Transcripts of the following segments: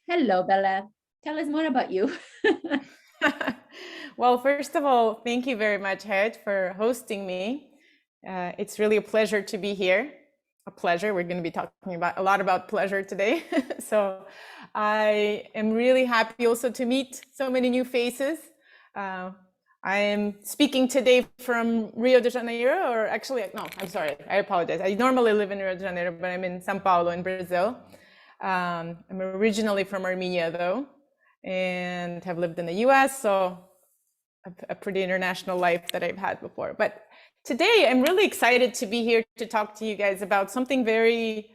Hello, Bella. Tell us more about you. Well, first of all, thank you very much, Het, for hosting me. It's really a pleasure to be here. A pleasure. We're going to be talking about a lot about pleasure today. So I am really happy also to meet so many new faces. I am speaking today from Rio de Janeiro, or actually, no, I'm sorry. I apologize. I normally live in Rio de Janeiro, but I'm in São Paulo in Brazil. I'm originally from Armenia, though, and have lived in the US, so a pretty international life that I've had before. But today, I'm really excited to be here to talk to you guys about something very,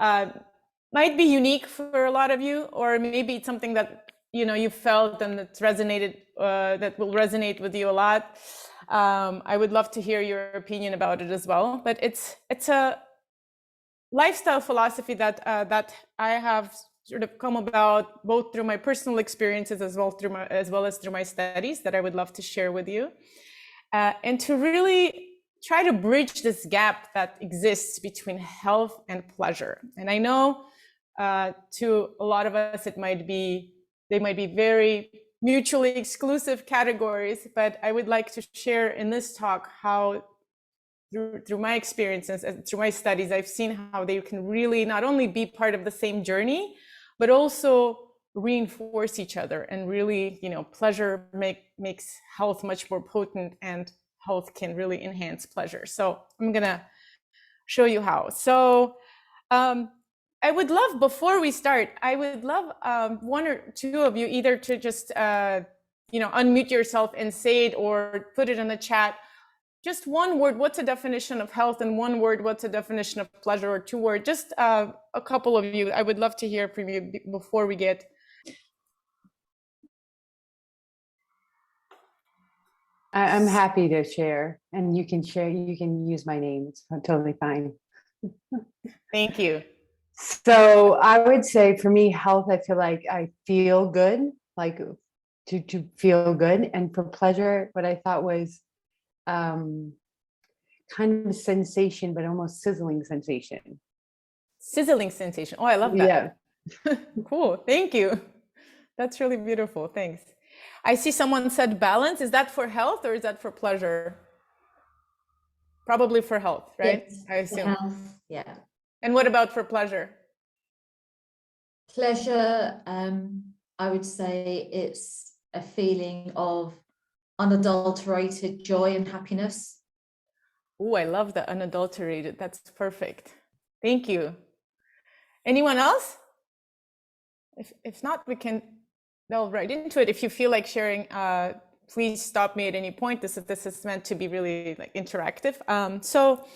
might be unique for a lot of you, or maybe it's something that you felt and that's resonated, that will resonate with you a lot. I would love to hear your opinion about it as well. But it's a lifestyle philosophy that I have sort of come about both through my personal experiences as well as through my studies that I would love to share with you, and to really try to bridge this gap that exists between health and pleasure. And I know to a lot of us they might be very mutually exclusive categories, but I would like to share in this talk how through my experiences and through my studies, I've seen how they can really not only be part of the same journey, but also reinforce each other. And really, pleasure makes health much more potent, and health can really enhance pleasure. So I'm gonna show you how. So I would love, before we start, I would love one or two of you either to just unmute yourself and say it, or put it in the chat. Just one word, what's a definition of health? And one word, what's a definition of pleasure? Or two words, just a couple of you. I would love to hear from you before we get. I'm happy to share, and you can share, you can use my name. It's totally fine. Thank you. So I would say for me, health, I feel like I feel good, like to feel good. And for pleasure, what I thought was kind of a sensation, but almost sizzling sensation. Sizzling sensation. Oh, I love that. Yeah. Cool. Thank you. That's really beautiful. Thanks. I see someone said balance. Is that for health or is that for pleasure? Probably for health, right? Yes, I assume. health, yeah. And what about for pleasure? Pleasure, I would say it's a feeling of unadulterated joy and happiness. Oh, I love the unadulterated. That's perfect. Thank you. Anyone else? If not, we can delve right into it. If you feel like sharing, please stop me at any point. This is meant to be really like interactive. So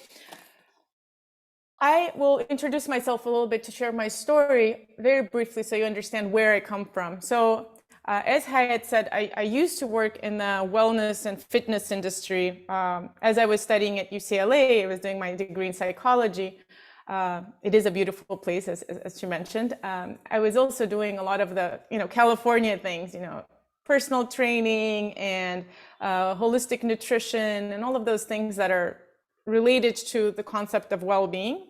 I will introduce myself a little bit to share my story very briefly so you understand where I come from. So as Hayat said, I used to work in the wellness and fitness industry. As I was studying at UCLA, I was doing my degree in psychology. It is a beautiful place, as she mentioned. I was also doing a lot of the, California things, personal training and holistic nutrition and all of those things that are related to the concept of well-being.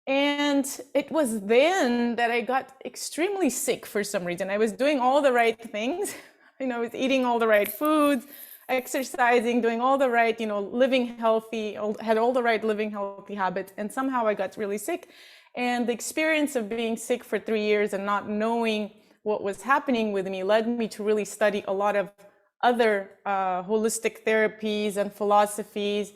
And it was then that I got extremely sick for some reason. I was doing all the right things. I was eating all the right foods, exercising, doing all the right, living healthy, had all the right living healthy habits. And somehow I got really sick. And the experience of being sick for 3 years and not knowing what was happening with me led me to really study a lot of other holistic therapies and philosophies,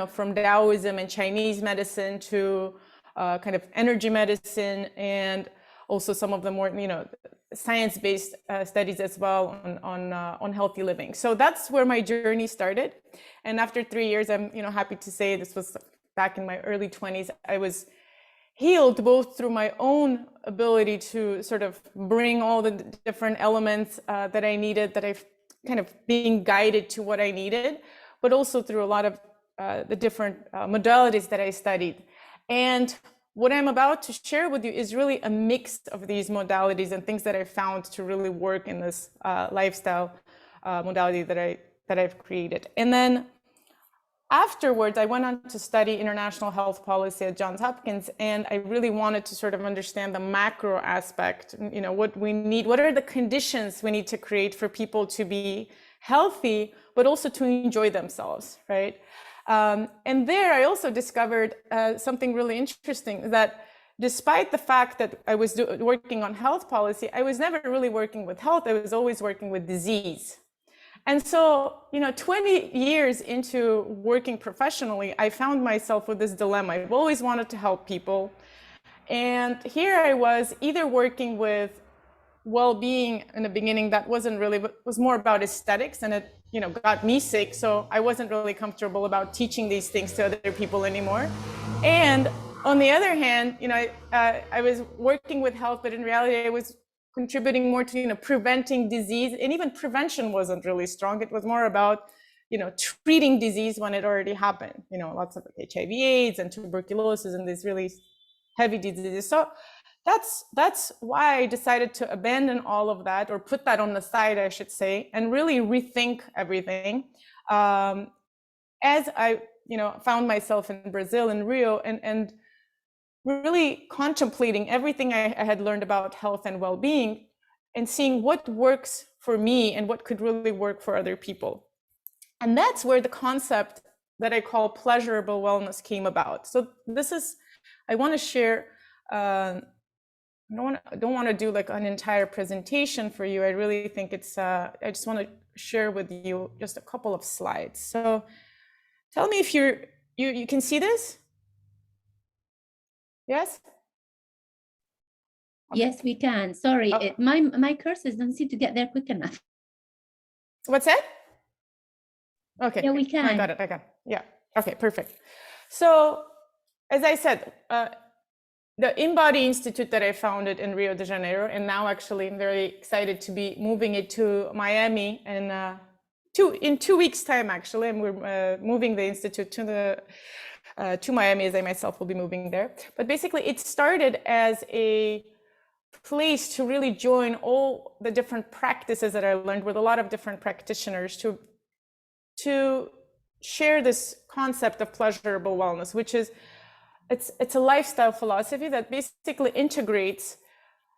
from Taoism and Chinese medicine to kind of energy medicine, and also some of the more, science-based studies as well on healthy living. So that's where my journey started. And after 3 years, I'm, happy to say this was back in my early 20s. I was healed both through my own ability to sort of bring all the different elements that I needed, that I've kind of being guided to what I needed, but also through a lot of the different modalities that I studied. And what I'm about to share with you is really a mix of these modalities and things that I found to really work in this lifestyle modality that I've created. And then afterwards, I went on to study international health policy at Johns Hopkins, and I really wanted to sort of understand the macro aspect, you know, what we need, what are the conditions we need to create for people to be healthy, but also to enjoy themselves, right? And there I also discovered something really interesting, that despite the fact that I was working on health policy, I was never really working with health, I was always working with disease. And so, you know, 20 years into working professionally, I found myself with this dilemma. I've always wanted to help people. And here I was either working with well-being in the beginning that wasn't really, but was more about aesthetics, and it, you know, got me sick. So I wasn't really comfortable about teaching these things to other people anymore. And on the other hand, you know, I was working with health, but in reality, I was contributing more to, you know, preventing disease, and even prevention wasn't really strong. It was more about, you know, treating disease when it already happened, you know, lots of HIV/AIDS and tuberculosis and these really heavy diseases. So that's why I decided to abandon all of that, or put that on the side, I should say, and really rethink everything. As I, you know, found myself in Brazil, in Rio, and really contemplating everything I had learned about health and well-being, and seeing what works for me and what could really work for other people. And that's where the concept that I call pleasurable wellness came about. So this is, I want to share, I don't want to do like an entire presentation for you. I really think it's, I just want to share with you just a couple of slides. So tell me if you can see this? Yes? Yes, we can. Sorry, Oh. my cursors don't seem to get there quick enough. What's that? Okay. Yeah, we I can. got it. I got it. Yeah. Okay, perfect. So, as I said, the Imbody Institute that I founded in Rio de Janeiro, and now actually I'm very excited to be moving it to Miami in 2 weeks' time, actually, and we're moving the institute to Miami, as I myself will be moving there. But basically, it started as a place to really join all the different practices that I learned with a lot of different practitioners to share this concept of pleasurable wellness, which is, it's a lifestyle philosophy that basically integrates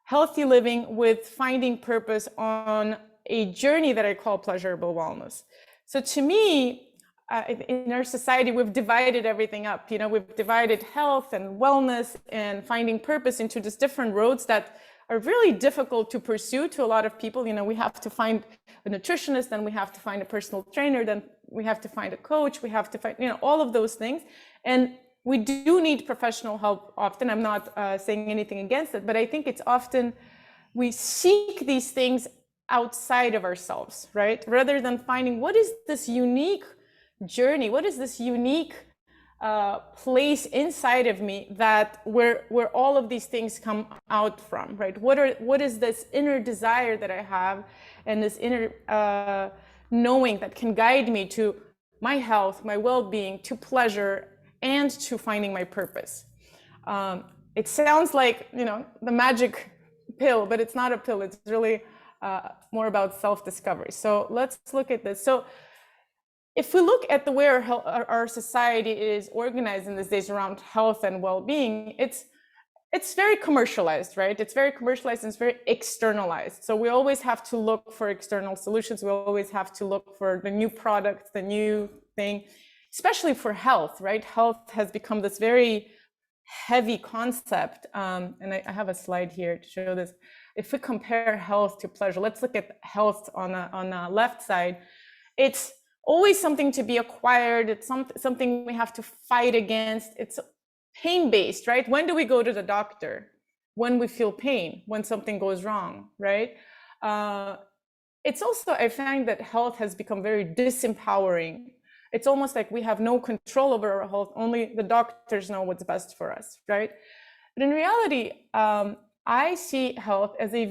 healthy living with finding purpose on a journey that I call pleasurable wellness. So to me, in our society, we've divided everything up. You know, we've divided health and wellness and finding purpose into these different roads that are really difficult to pursue to a lot of people. You know, we have to find a nutritionist, then we have to find a personal trainer, then we have to find a coach, we have to find, you know, all of those things. And we do need professional help often. I'm not saying anything against it, but I think it's often we seek these things outside of ourselves, right? Rather than finding what is this unique journey, what is this unique place inside of me that where all of these things come out from, right? What is this inner desire that I have, and this inner knowing that can guide me to my health, my well-being, to pleasure, and to finding my purpose. It sounds like, you know, the magic pill, but it's not a pill. It's really more about self-discovery. So let's look at this. So if we look at the way our society is organized in these days around health and well-being, it's very commercialized, right? It's very commercialized and it's very externalized. So we always have to look for external solutions. We always have to look for the new product, the new thing, especially for health, right? Health has become this very heavy concept. And I have a slide here to show this. If we compare health to pleasure, let's look at health on the left side. It's always something to be acquired. It's something we have to fight against. It's pain-based, right? When do we go to the doctor? When we feel pain, when something goes wrong, right? It's also, I find that health has become very disempowering. It's almost like we have no control over our health, only the doctors know what's best for us, right? But in reality, I see health as a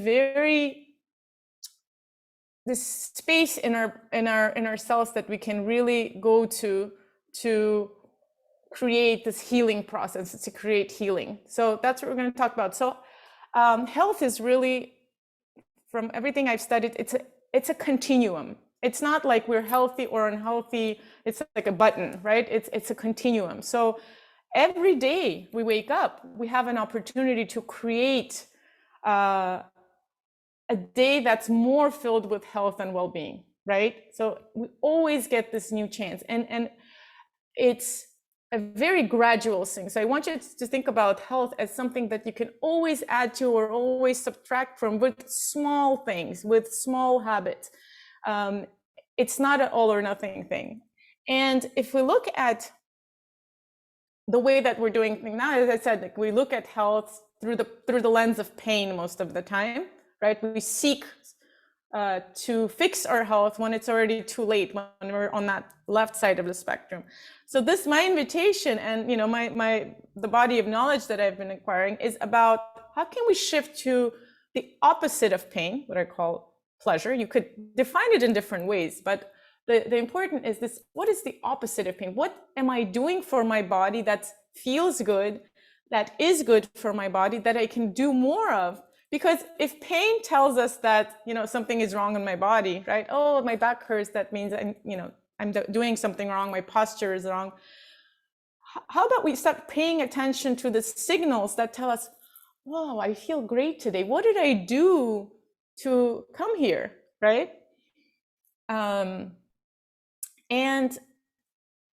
this space in our cells that we can really go to create this healing process, to create healing. So that's what we're going to talk about. So health is really, from everything I've studied, it's a continuum. it's not like we're healthy or unhealthy. It's like a button, right? It's a continuum. So every day we wake up, we have an opportunity to create a day that's more filled with health and well-being, right? So we always get this new chance, and it's a very gradual thing. So I want you to think about health as something that you can always add to or always subtract from with small things, with small habits. It's not an all or nothing thing. And if we look at the way that we're doing things now, as I said, like we look at health through the lens of pain most of the time, right? We seek to fix our health when it's already too late, when we're on that left side of the spectrum. So this, my invitation, and you know, the body of knowledge that I've been acquiring is about how can we shift to the opposite of pain, what I call pleasure. You could define it in different ways, but the important is this: what is the opposite of pain? What am I doing for my body that feels good, that is good for my body, that I can do more of? Because if pain tells us that, you know, something is wrong in my body, right? Oh, my back hurts, that means I'm doing something wrong, my posture is wrong. How about we start paying attention to the signals that tell us, wow, I feel great today. What did I do to come here, right? And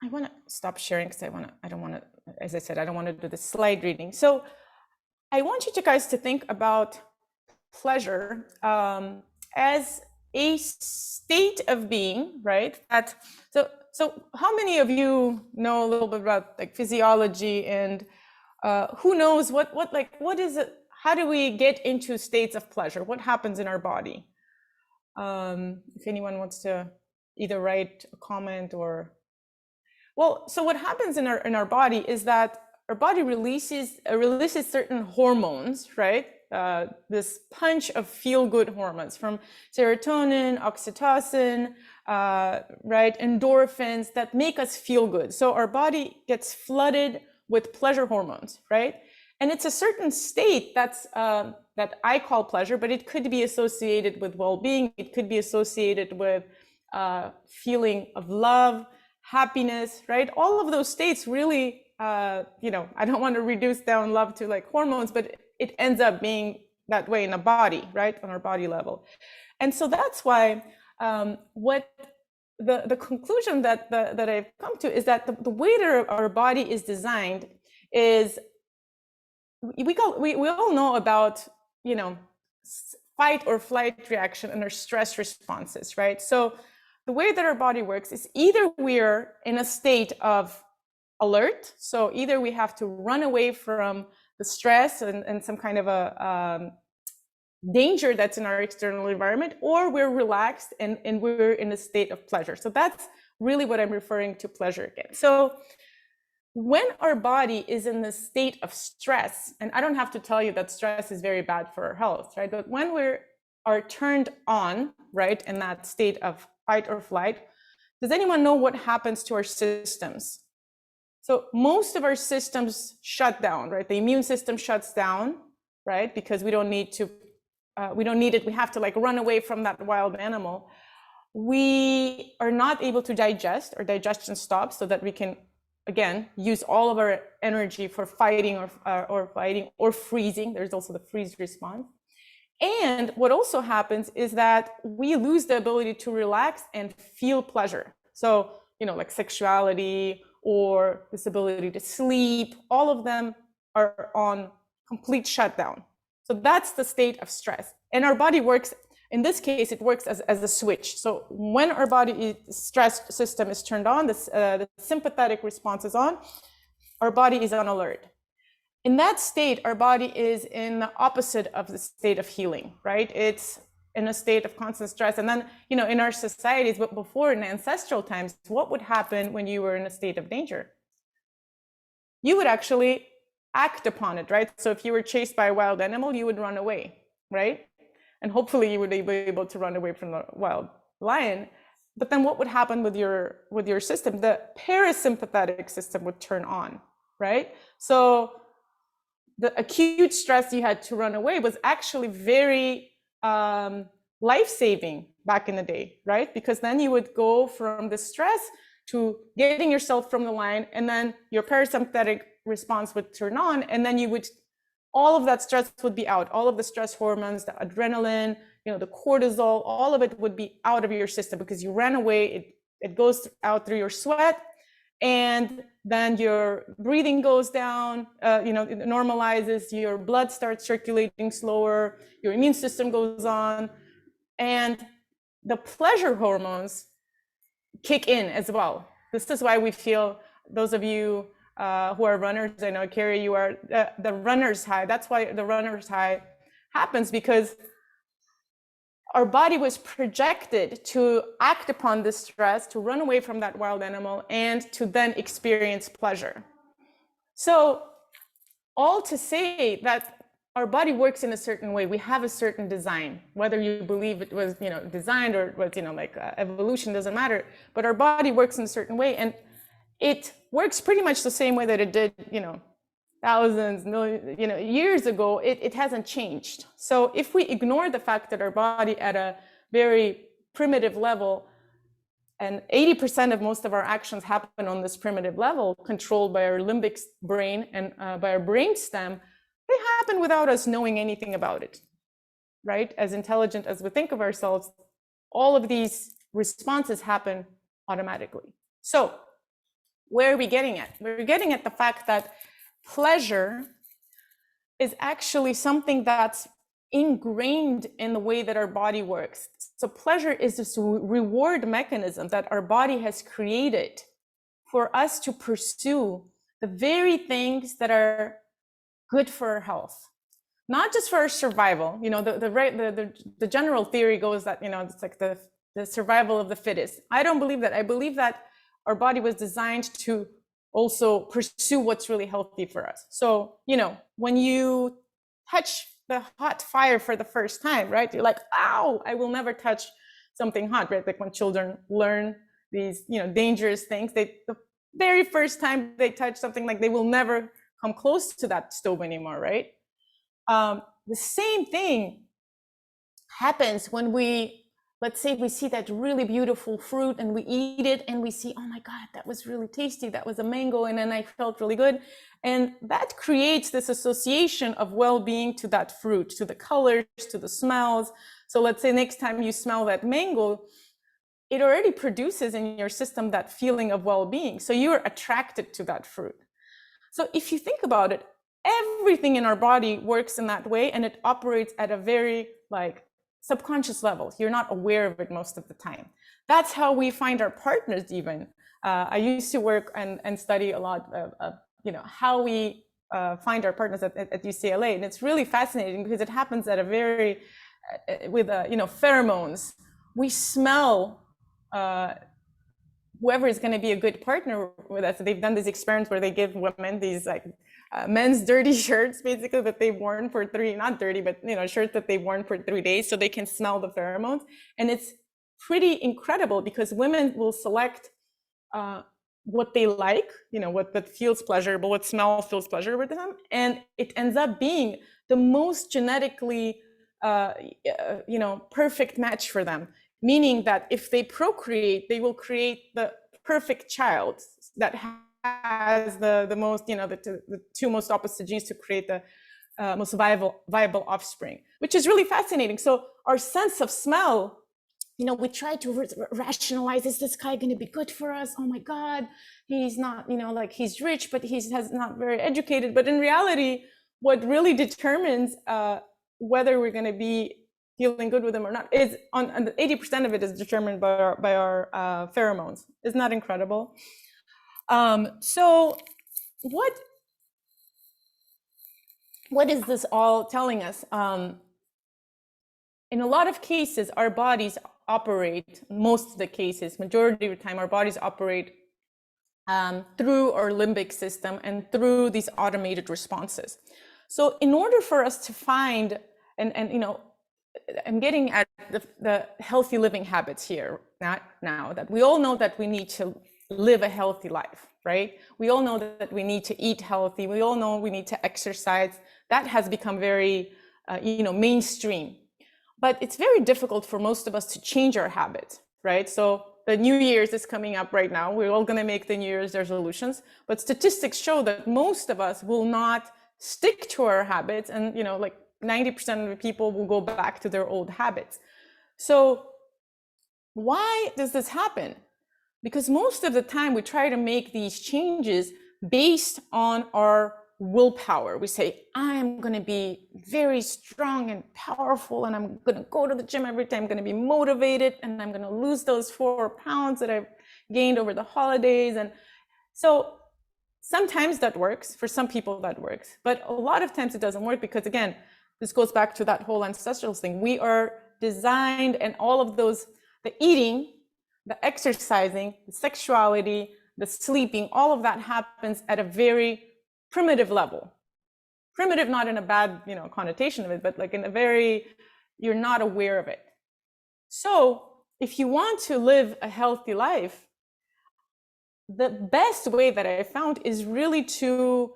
I want to stop sharing because I don't want to, as I said, I don't want to do the slide reading. So I want you guys to think about pleasure as a state of being, right? So how many of you know a little bit about like physiology, and who knows what is it? How do we get into states of pleasure? What happens in our body? If anyone wants to either write a comment or, well, so what happens in our body is that our body releases certain hormones, right? This punch of feel-good hormones, from serotonin, oxytocin, right, endorphins, that make us feel good. So our body gets flooded with pleasure hormones, right? And it's a certain state that's that I call pleasure, but it could be associated with well-being. It could be associated with feeling of love, happiness, right? All of those states really, you know, I don't want to reduce down love to like hormones, but it ends up being that way in the body, right? On our body level. And so that's why what the conclusion that I've come to is that the way that our body is designed is, we all know about, you know, fight or flight reaction and our stress responses, right? So the way that our body works is either we're in a state of alert, so either we have to run away from the stress and some kind of a danger that's in our external environment, or we're relaxed and we're in a state of pleasure. So that's really what I'm referring to pleasure again. So when our body is in the state of stress, and I don't have to tell you that stress is very bad for our health, right? But when we are turned on, right, in that state of fight or flight, does anyone know what happens to our systems? So most of our systems shut down, right? The immune system shuts down, right? Because we don't need to, we don't need it. We have to like run away from that wild animal. We are not able to digest, or digestion stops, so that we can, again, use all of our energy for fighting or freezing. There's also the freeze response. And what also happens is that we lose the ability to relax and feel pleasure. So, you know, like sexuality or this ability to sleep, all of them are on complete shutdown. So that's the state of stress. And our body works, in this case, it works as a switch. So when our body stress system is turned on, the sympathetic response is on, our body is on alert. In that state, our body is in the opposite of the state of healing, right? It's in a state of constant stress. And then, you know, in our societies, but before, in ancestral times, what would happen when you were in a state of danger? You would actually act upon it, right? So if you were chased by a wild animal, you would run away, right? And hopefully you would be able to run away from the wild lion. But then what would happen with your system? The parasympathetic system would turn on, right? So the acute stress you had to run away was actually very life-saving back in the day, right? Because then you would go from the stress to getting yourself from the line, and then your parasympathetic response would turn on, and then you would, all of that stress would be out. All of the stress hormones, the adrenaline, the cortisol, all of it would be out of your system because you ran away. It goes out through your sweat, and then your breathing goes down, it normalizes, your blood starts circulating slower, your immune system goes on, and the pleasure hormones kick in as well. This is why we feel, those of you who are runners, I know, Carrie, you are the runner's high. That's why the runner's high happens, because our body was projected to act upon this stress, to run away from that wild animal, and to then experience pleasure. So all to say that our body works in a certain way. We have a certain design, whether you believe it was, designed or it was, evolution, doesn't matter. But our body works in a certain way, and it works pretty much the same way that it did, thousands, millions, years ago. It hasn't changed. So if we ignore the fact that our body at a very primitive level, and 80% of most of our actions happen on this primitive level, controlled by our limbic brain and by our brain stem, they happen without us knowing anything about it, right? As intelligent as we think of ourselves, all of these responses happen automatically. So where are we getting at? We're getting at the fact that pleasure is actually something that's ingrained in the way that our body works. So pleasure is this reward mechanism that our body has created for us to pursue the very things that are good for our health, not just for our survival. The general theory goes that, it's like the survival of the fittest. I don't believe that. I believe that our body was designed to also pursue what's really healthy for us. So, when you touch the hot fire for the first time, right? You're like, ow, I will never touch something hot, right? Like when children learn these, dangerous things, the very first time they touch something, like they will never come close to that stove anymore, right? The same thing happens when let's say we see that really beautiful fruit and we eat it and we see, oh my God, that was really tasty. That was a mango. And then I felt really good. And that creates this association of well-being to that fruit, to the colors, to the smells. So let's say next time you smell that mango, it already produces in your system that feeling of well-being. So you're attracted to that fruit. So if you think about it, everything in our body works in that way, and it operates at a very subconscious level. You're not aware of it most of the time. That's how we find our partners even. I used to work and study a lot of how we find our partners at UCLA. And it's really fascinating because it happens at a very, with pheromones. We smell whoever is going to be a good partner with us. They've done these experiments where they give women these men's dirty shirts, basically, that they've worn for not dirty, but shirts that they've worn for 3 days, so they can smell the pheromones. And it's pretty incredible because women will select what they like, what feels pleasurable, what smell feels pleasurable to them, and it ends up being the most genetically perfect match for them. Meaning that if they procreate, they will create the perfect child that has the most, the two most opposite genes to create the most viable offspring, which is really fascinating. So our sense of smell, we try to rationalize, is this guy going to be good for us? Oh my God, he's not, he's rich, but he's not very educated. But in reality, what really determines whether we're going to be feeling good with them or not is on 80% of it is determined by our pheromones. Isn't that incredible? So what is this all telling us? In a lot of cases, our bodies operate, most of the cases, majority of the time, our bodies operate through our limbic system and through these automated responses. So in order for us to find, I'm getting at the healthy living habits here, not now, that we all know that we need to live a healthy life, right? We all know that we need to eat healthy. We all know we need to exercise. That has become very, mainstream. But it's very difficult for most of us to change our habits, right? So the New Year's is coming up right now. We're all going to make the New Year's resolutions, but statistics show that most of us will not stick to our habits, and like 90% of the people will go back to their old habits. So why does this happen? Because most of the time we try to make these changes based on our willpower. We say, I'm going to be very strong and powerful, and I'm going to go to the gym every day. I'm going to be motivated, and I'm going to lose those 4 pounds that I've gained over the holidays. And so sometimes that works. For some people that works, but a lot of times it doesn't work, because again, this goes back to that whole ancestral thing. We are designed, and all of those, the eating, the exercising, the sexuality, the sleeping, all of that happens at a very primitive level. Primitive, not in a bad, connotation of it, but like in a very, you're not aware of it. So if you want to live a healthy life, the best way that I found is really to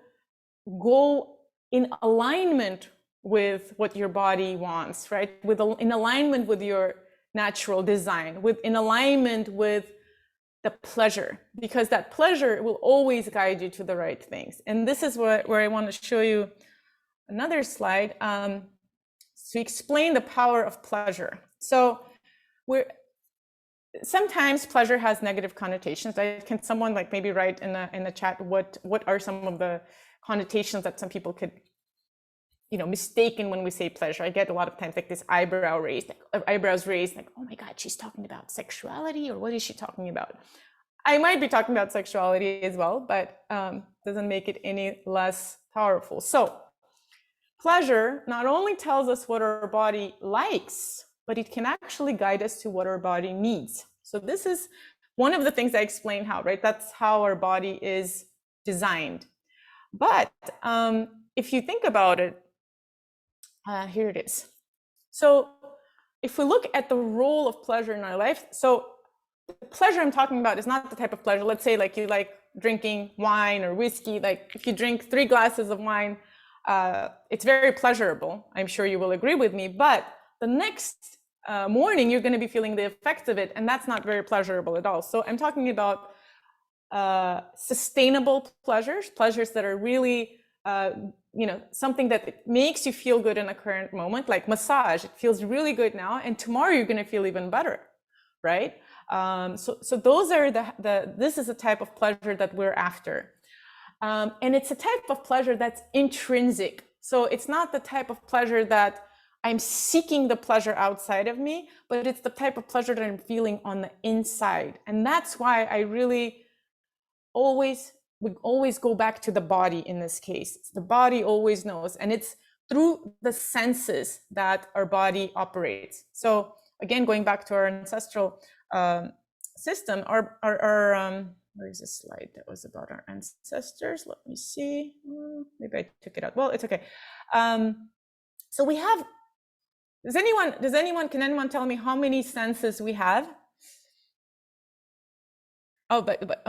go in alignment with what your body wants, right? In alignment with your natural design, in alignment with the pleasure, because that pleasure will always guide you to the right things. And this is where I want to show you another slide to explain the power of pleasure. So sometimes pleasure has negative connotations. Can someone maybe write in the chat what are some of the connotations that some people could mistaken when we say pleasure? I get a lot of times this eyebrows raised, like, oh my God, she's talking about sexuality, or what is she talking about? I might be talking about sexuality as well, but doesn't make it any less powerful. So pleasure not only tells us what our body likes, but it can actually guide us to what our body needs. So this is one of the things I explained how, right? That's how our body is designed. But if you think about it, here it is. So if we look at the role of pleasure in our life, so the pleasure I'm talking about is not the type of pleasure. Let's say you like drinking wine or whiskey. Like if you drink 3 glasses of wine, it's very pleasurable. I'm sure you will agree with me. But the next morning, you're going to be feeling the effects of it, and that's not very pleasurable at all. So I'm talking about sustainable pleasures that are really something that makes you feel good in the current moment, like massage. It feels really good now, and tomorrow you're going to feel even better, right? So those are this is a type of pleasure that we're after, and it's a type of pleasure that's intrinsic. So it's not the type of pleasure that I'm seeking the pleasure outside of me, but it's the type of pleasure that I'm feeling on the inside, and that's why I really we always go back to the body in this case. The body always knows, and it's through the senses that our body operates. So again, going back to our ancestral system, our where is this slide that was about our ancestors? Let me see. Maybe I took it out. Well, it's okay. So we have. Can anyone tell me how many senses we have? Oh, but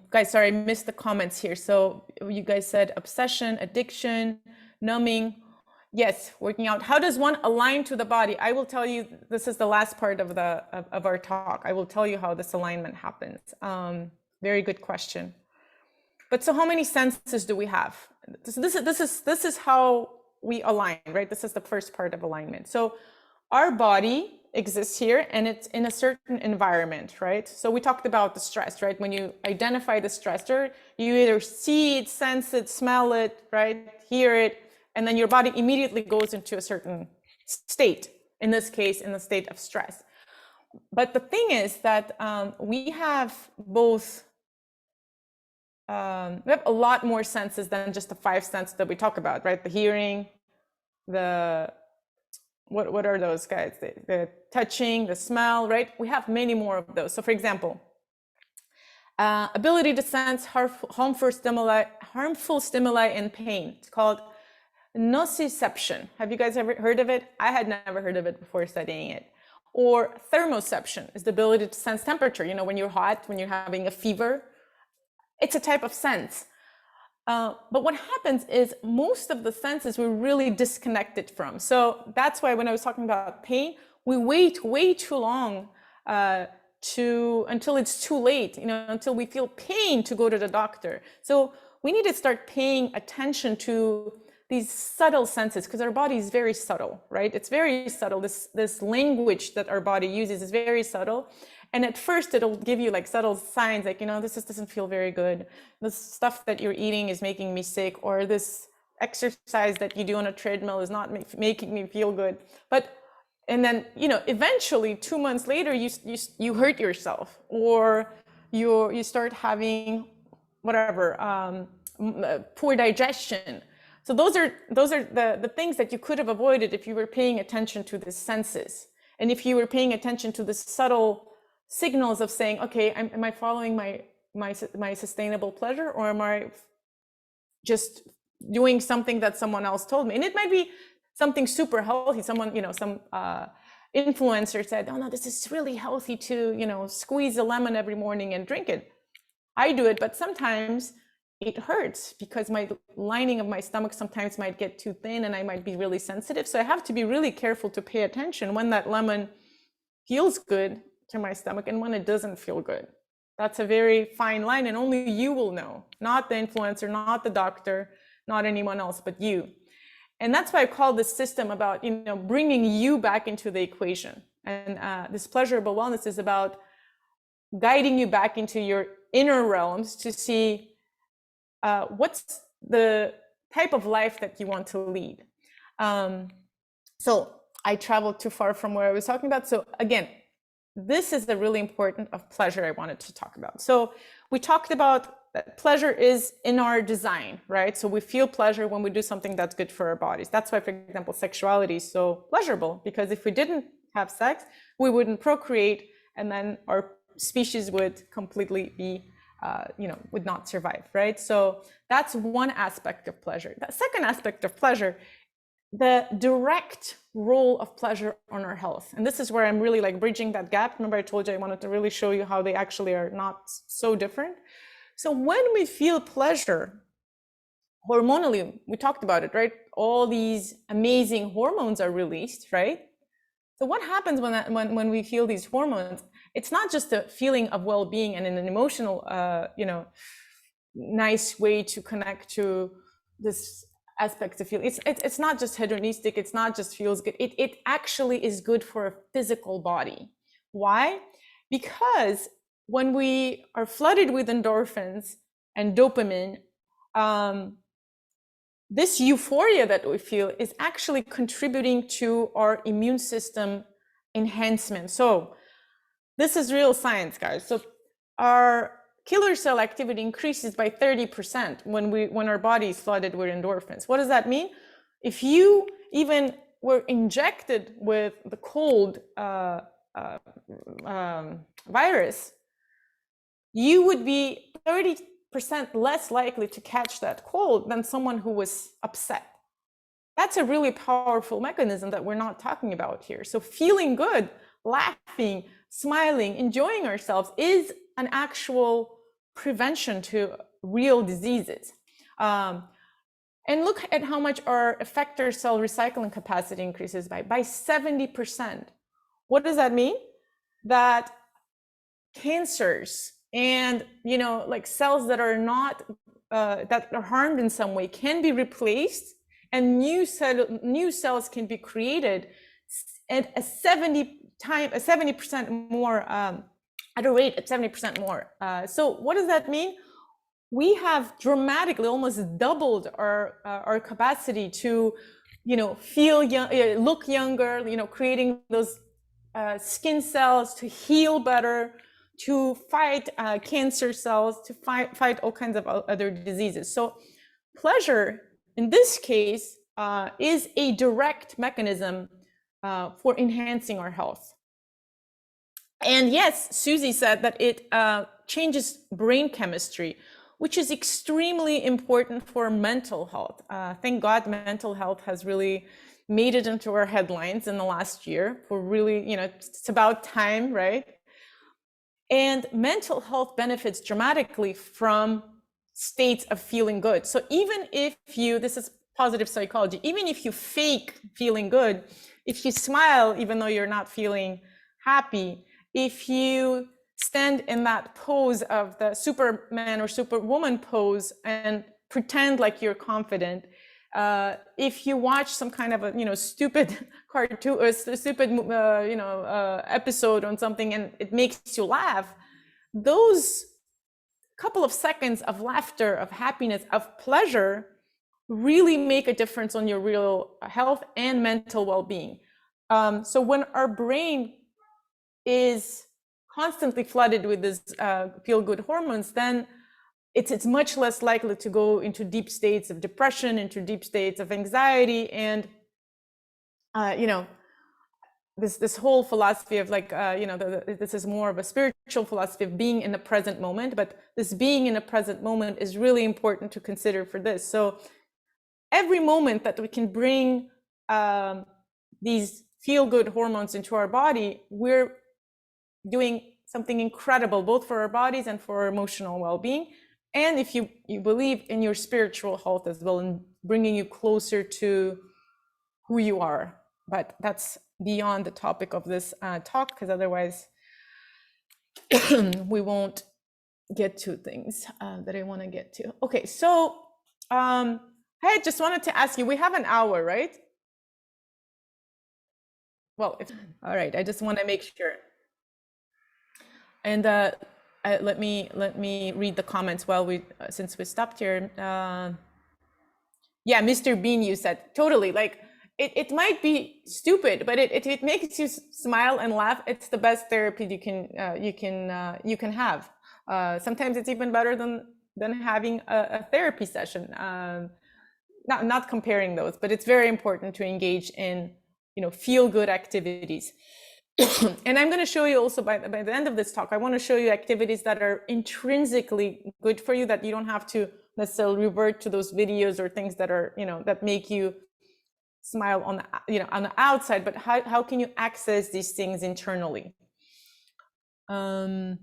guys, sorry, I missed the comments here. So you guys said obsession, addiction, numbing. Yes, working out. How does one align to the body? I will tell you, this is the last part of our talk. I will tell you how this alignment happens. Very good question. But so how many senses do we have? This is how we align, right? This is the first part of alignment. So our body exists here, and it's in a certain environment, right? So we talked about the stress, right? When you identify the stressor, you either see it, sense it, smell it, right? Hear it, and then your body immediately goes into a certain state, in this case, in the state of stress. But the thing is that we have both, we have a lot more senses than just the 5 senses that we talk about, right? The hearing, what are those guys? The touching, the smell, right? We have many more of those. So for example, ability to sense harmful stimuli and pain. It's called Nociception. Have you guys ever heard of it? I had never heard of it before studying it. Or Thermoception is the ability to sense temperature. When you're hot, when you're having a fever, it's a type of sense. But what happens is most of the senses we're really disconnected from. So that's why when I was talking about pain, we wait way too long until it's too late, until we feel pain to go to the doctor. So we need to start paying attention to these subtle senses, because our body is very subtle, right? It's very subtle. This language that our body uses is very subtle. And at first it'll give you like subtle signs like, this just doesn't feel very good. This stuff that you're eating is making me sick, or this exercise that you do on a treadmill is not making me feel good. And then, eventually 2 months later, you hurt yourself, or you start having whatever, poor digestion. So those are the things that you could have avoided if you were paying attention to the senses. And if you were paying attention to the subtle signals of saying, okay, am I following my sustainable pleasure, or am I just doing something that someone else told me? And it might be something super healthy. Someone, some influencer said, oh no, this is really healthy to, squeeze a lemon every morning and drink it. I do it, but sometimes it hurts because my lining of my stomach sometimes might get too thin and I might be really sensitive. So I have to be really careful to pay attention when that lemon feels good to my stomach and when it doesn't feel good. That's a very fine line, and only you will know, not the influencer, not the doctor, not anyone else, but you. And that's why I call this system about, bringing you back into the equation. And this pleasurable wellness is about guiding you back into your inner realms to see what's the type of life that you want to lead. So I traveled too far from where I was talking about. So again, this is the really important of pleasure I wanted to talk about. So we talked about that pleasure is in our design, right? So we feel pleasure when we do something that's good for our bodies. That's why, for example, sexuality is so pleasurable, because if we didn't have sex, we wouldn't procreate, and then our species would completely be, would not survive, right? So that's one aspect of pleasure. The second aspect of pleasure, the direct role of pleasure on our health. And this is where I'm really like bridging that gap. Remember I told you I wanted to really show you how they actually are not so different. So when we feel pleasure, hormonally, we talked about it, right? All these amazing hormones are released, right? So what happens when we feel these hormones? It's not just a feeling of well-being and in an emotional, nice way to connect to this aspect of feeling. It's not just hedonistic. It's not just feels good. It actually is good for a physical body. Why? Because when we are flooded with endorphins and dopamine, this euphoria that we feel is actually contributing to our immune system enhancement. So this is real science, guys. So our killer cell activity increases by 30% when our body is flooded with endorphins. What does that mean? If you even were injected with the cold virus, you would be 30% less likely to catch that cold than someone who was upset. That's a really powerful mechanism that we're not talking about here. So feeling good, laughing, smiling, enjoying ourselves is an actual prevention to real diseases. And look at how much our effector cell recycling capacity increases by 70%. What does that mean? That cancers and like cells that are not that are harmed in some way can be replaced, and new cells can be created at a 70% more at a rate of 70% more. So what does that mean? We have dramatically almost doubled our capacity to feel young, look younger, creating those skin cells to heal better, to fight cancer cells, to fight all kinds of other diseases. So pleasure in this case is a direct mechanism for enhancing our health. And yes, Susie said that it changes brain chemistry, which is extremely important for mental health. Thank God mental health has really made it into our headlines in the last year. For really, it's about time, right? And mental health benefits dramatically from states of feeling good. So even if you, this is positive psychology, even if you fake feeling good, if you smile even though you're not feeling happy, if you stand in that pose of the Superman or Superwoman pose and pretend like you're confident, if you watch some kind of a stupid cartoon or stupid episode on something and it makes you laugh, those couple of seconds of laughter, of happiness, of pleasure really make a difference on your real health and mental well-being. So when our brain is constantly flooded with this feel-good hormones, then it's much less likely to go into deep states of depression, into deep states of anxiety, and this whole philosophy of this is more of a spiritual philosophy of being in the present moment, but this being in the present moment is really important to consider for this. So every moment that we can bring these feel-good hormones into our body, we're doing something incredible, both for our bodies and for our emotional well-being. And if you believe in your spiritual health as well, and bringing you closer to who you are. But that's beyond the topic of this talk, because otherwise we won't get to things that I want to get to. Okay, so I just wanted to ask you, we have an hour, right? Well, all right, I just want to make sure. And let me read the comments while since we stopped here. Yeah, Mr. Bean, you said totally, like it might be stupid, but it makes you smile and laugh. It's the best therapy you can have. Sometimes it's even better than having a therapy session. Not comparing those, but it's very important to engage in feel good activities. And I'm going to show you also by the end of this talk, I want to show you activities that are intrinsically good for you, that you don't have to necessarily revert to those videos or things that are, that make you smile on the outside, but how can you access these things internally? And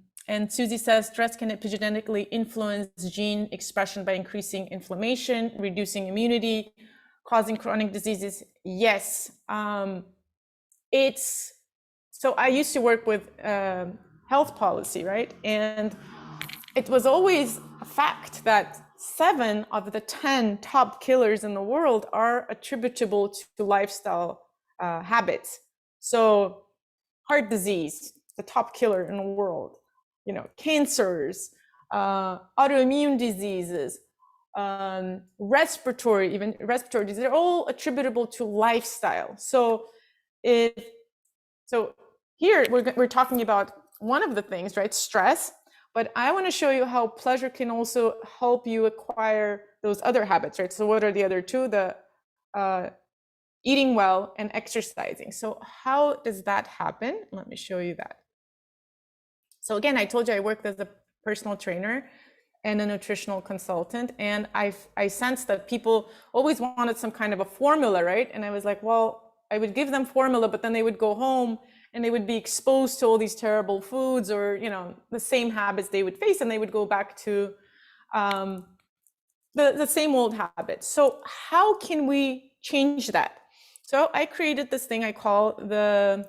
Susie says, stress can epigenetically influence gene expression by increasing inflammation, reducing immunity, causing chronic diseases. Yes. So I used to work with health policy, right? And it was always a fact that 7 of the 10 top killers in the world are attributable to lifestyle habits. So heart disease, the top killer in the world, cancers, autoimmune diseases, respiratory diseases, they're all attributable to lifestyle. So here we're talking about one of the things, right? Stress, but I want to show you how pleasure can also help you acquire those other habits, right? So what are the other two? The eating well and exercising. So how does that happen? Let me show you that. So again, I told you I worked as a personal trainer and a nutritional consultant, and I sensed that people always wanted some kind of a formula, right? And I was like, well, I would give them formula, but then they would go home and they would be exposed to all these terrible foods, or the same habits they would face, and they would go back to the same old habits. So how can we change that? So I created this thing I call the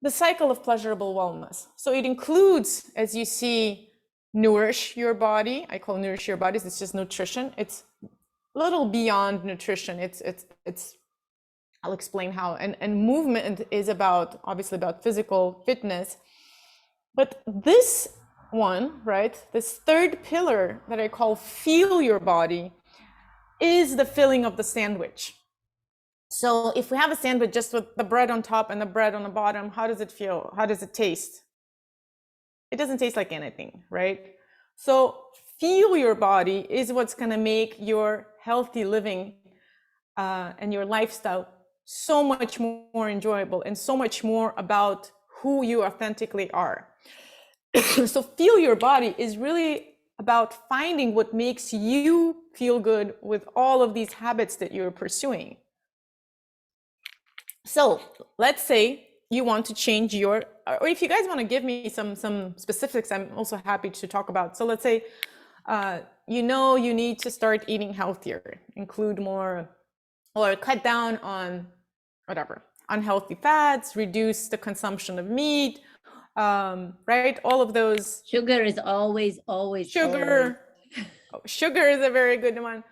cycle of pleasurable wellness. So it includes, as you see, nourish your body. I call nourish your bodies. It's just nutrition. It's a little beyond nutrition. It's I'll explain how. And movement is obviously about physical fitness. But this one, right, this third pillar that I call feel your body, is the filling of the sandwich. So if we have a sandwich just with the bread on top and the bread on the bottom, how does it feel? How does it taste? It doesn't taste like anything, right? So feel your body is what's going to make your healthy living and your lifestyle so much more enjoyable and so much more about who you authentically are. So feel your body is really about finding what makes you feel good with all of these habits that you're pursuing. So let's say you want to change or if you guys want to give me some specifics, I'm also happy to talk about. So let's say you know you need to start eating healthier, include more, or cut down on whatever, unhealthy fats, reduce the consumption of meat, right? All of those. Sugar is always, always, always. Sugar. Oh, sugar is a very good one.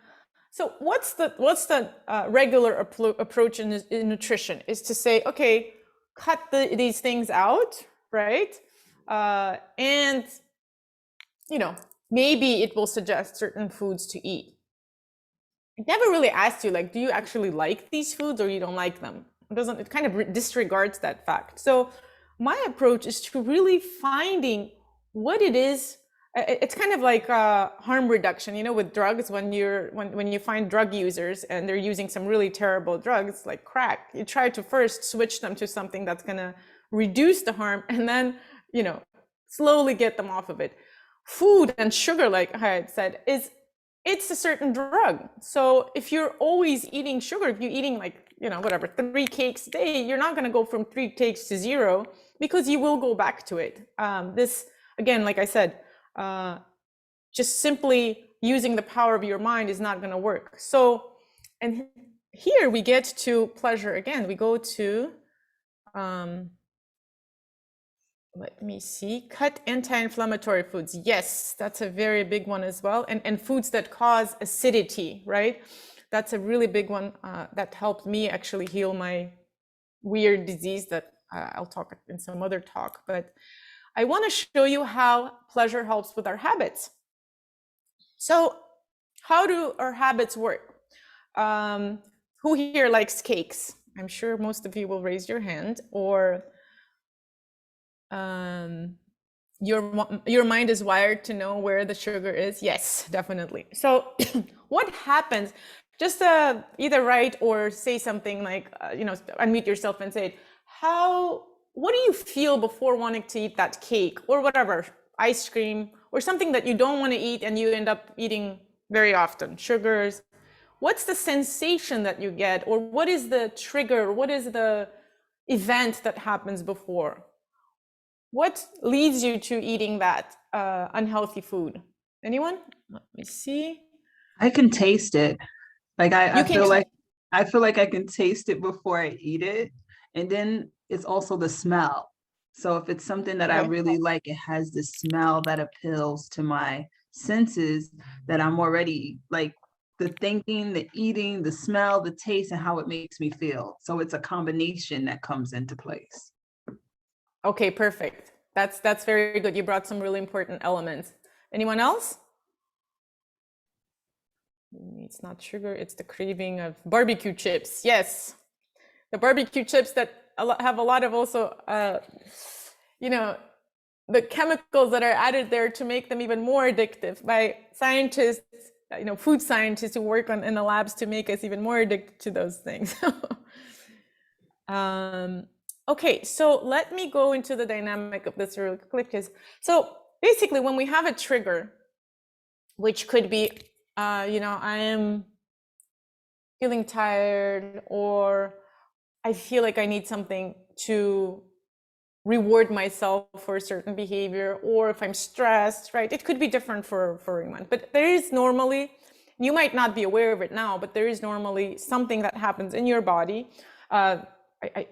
So what's the regular approach in nutrition is to say, okay, cut these things out, right? And, you know, maybe it will suggest certain foods to eat. I never really asked you, like, do you actually like these foods or you don't like them? It kind of disregards that fact. So my approach is to really finding what it is. It's kind of like harm reduction, you know, with drugs. When you find drug users and they're using some really terrible drugs like crack, you try to first switch them to something that's going to reduce the harm and then, you know, slowly get them off of it. Food and sugar, like I had said, it's a certain drug. So if you're always eating sugar, if you're eating like, you know, whatever, 3 cakes a day, you're not going to go from 3 cakes to 0 because you will go back to it. This, again, like I said, just simply using the power of your mind is not going to work. So, and here we get to pleasure again. We go to, let me see, cut anti-inflammatory foods. Yes, that's a very big one as well. And foods that cause acidity, right? That's a really big one that helped me actually heal my weird disease that I'll talk in some other talk. But I want to show you how pleasure helps with our habits. So how do our habits work? Who here likes cakes? I'm sure most of you will raise your hand. Or your mind is wired to know where the sugar is. Yes, definitely. So what happens, just either write or say something like, you know, unmute yourself and say, what do you feel before wanting to eat that cake or whatever, ice cream or something that you don't want to eat and you end up eating very often, sugars? What's the sensation that you get, or what is the trigger? What is the event that happens before? What leads you to eating that unhealthy food? Anyone? Let me see. I can taste it. Like I feel like I can taste it before I eat it. And then it's also the smell. So if it's something that I really like, it has the smell that appeals to my senses, that I'm already like the thinking, the eating, the smell, the taste, and how it makes me feel. So it's a combination that comes into place. Okay, perfect. That's very good. You brought some really important elements. Anyone else? It's not sugar, it's the craving of barbecue chips. Yes, the barbecue chips that have a lot of also, you know, the chemicals that are added there to make them even more addictive by scientists, you know, food scientists who work in the labs to make us even more addicted to those things. Okay, so let me go into the dynamic of this real quick. So basically, when we have a trigger, which could be, you know, I am feeling tired, or I feel like I need something to reward myself for a certain behavior, or if I'm stressed, right? It could be different for everyone, but there is normally, you might not be aware of it now, but there is normally something that happens in your body. I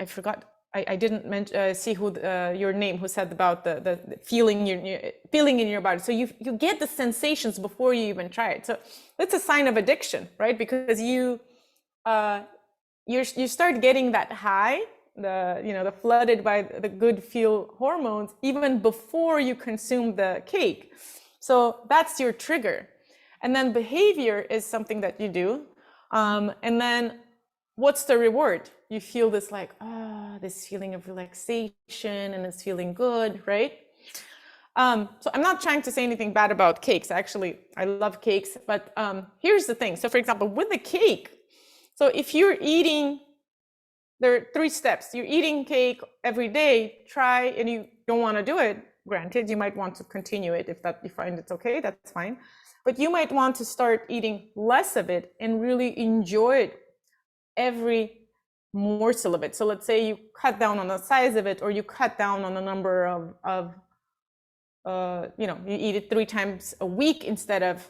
forgot. I didn't see who your name, who said about the feeling in your body. So you get the sensations before you even try it. So that's a sign of addiction, right? Because you start getting that high, the flooded by the good feel hormones even before you consume the cake. So that's your trigger. And then behavior is something that you do. And then what's the reward? You feel this like, this feeling of relaxation and it's feeling good, right? So I'm not trying to say anything bad about cakes. Actually, I love cakes, but here's the thing. So for example, with the cake, so if you're eating, there are 3 steps. You're eating cake every day, try, and you don't want to do it. Granted, you might want to continue it if you find it's okay, that's fine. But you might want to start eating less of it and really enjoy it, every morsel of it. So let's say you cut down on the size of it, or you cut down on the number of you eat it 3 times a week instead of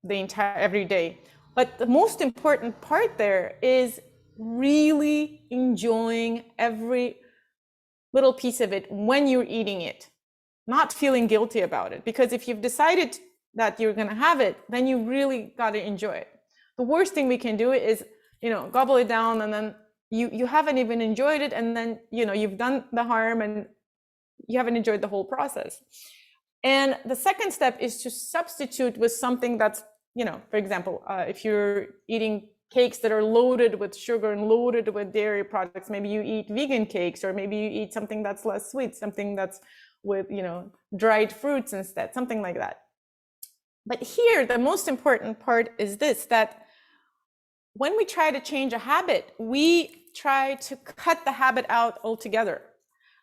the entire every day. But the most important part there is really enjoying every little piece of it when you're eating it, not feeling guilty about it. Because if you've decided that you're going to have it, then you really got to enjoy it. The worst thing we can do is, gobble it down, and then you haven't even enjoyed it, and then you've done the harm and you haven't enjoyed the whole process. And the second step is to substitute with something that's, for example, if you're eating cakes that are loaded with sugar and loaded with dairy products, maybe you eat vegan cakes, or maybe you eat something that's less sweet, something that's with, dried fruits instead, something like that. But here, the most important part is this, that when we try to change a habit, we try to cut the habit out altogether.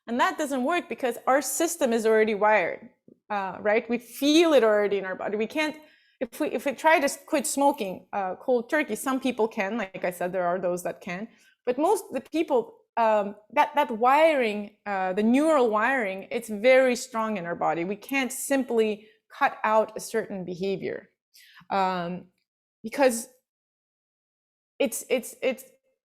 And that doesn't work because our system is already wired, right? We feel it already in our body. We can't, if we try to quit smoking cold turkey, some people can, like I said, there are those that can, but most of the people, that wiring, the neural wiring, it's very strong in our body. We can't simply cut out a certain behavior because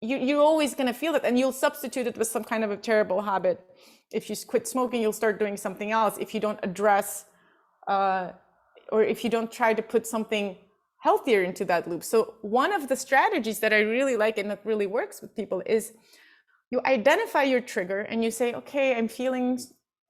you're always going to feel it, and you'll substitute it with some kind of a terrible habit. If you quit smoking, you'll start doing something else if you don't address or if you don't try to put something healthier into that loop. So one of the strategies that I really like and that really works with people is you identify your trigger and you say, okay, I'm feeling